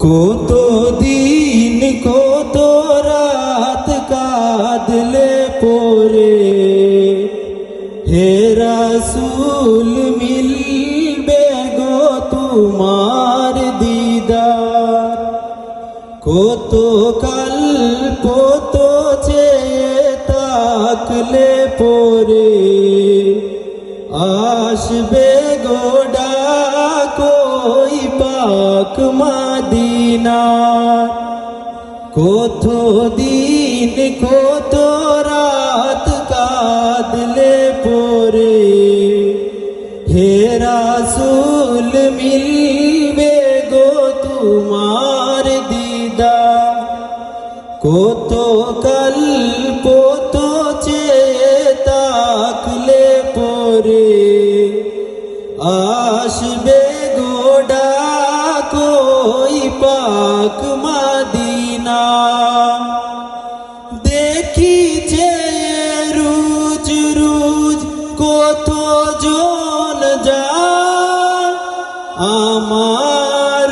কত দিন কত রাত কাঁদলে পরে হে রাসূল মিলবে গো তোমার দিদার। কত কল্প তো চেয়ে তাকলে পরে আসবে গো ডাকই পাক মদিনা। কত দিন কত রাত কাঁদলে পরে হে রাসূল মিলবে গো তোমার দিদার। কত কল্প তো চেয়ে তাকলে পরে আসবে গো ডাকই পাক মদিনা। দেখিছে রুজ রুজ কত জন যায়, আমার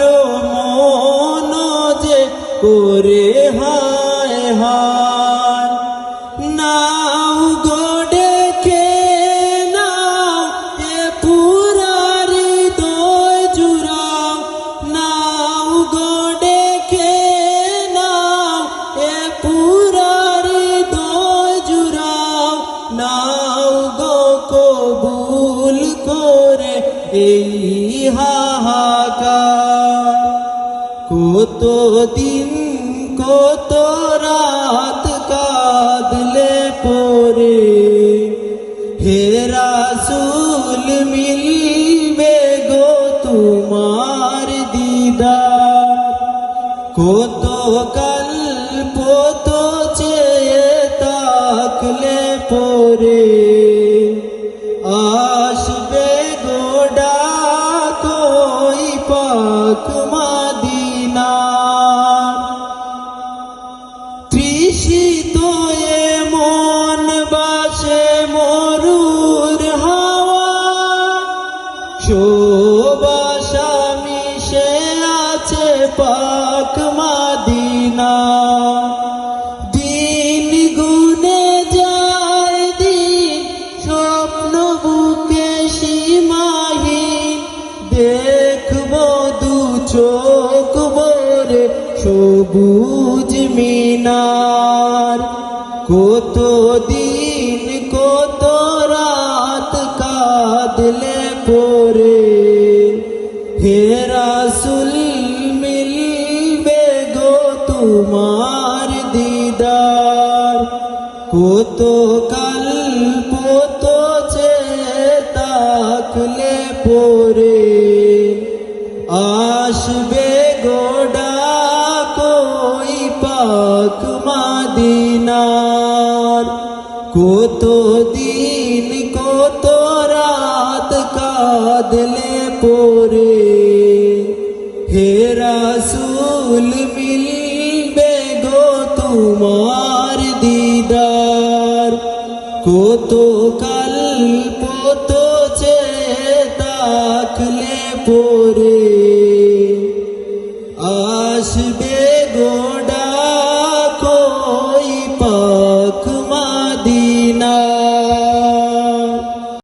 মন যে করে হায় হায়। নাও গো ডেকে নাও এ পুরা হৃদয় জুড়াও, নাও গো ডেকে নাও এ পুরা হৃদয় জুড়াও, নাও গো কবুল করে এই হাহাকার। কত দিন কত রাত কাঁদলে পরে হে রাসূল মিলবে গো তোমার দিদার। কত কল্প তো চেয়ে তাকলে পরে আসবে গো ডাকই পাক মদিনা। তৃষিত এ মন বাসে মরুর হাওয়া, সুবাসা মিশে আছে পাক মদিনা। দিন গুনে যায় দিন স্বপ্ন বুকে সীমাহীন, দেখবো দু চোখ ভরে সবুজ মিনার। কত দিন কত রাত কাঁদলে পরে হে রাসূল মিলবে গো তোমার দিদার। কত কল্প তো চেয়ে তাকলে পরে আসবে গো ডাকই পাক মদিনার। কত দিন কত রাত কাঁদলে পরে হে রাসূল মিলবে গো তোমার দিদার। কত কল্প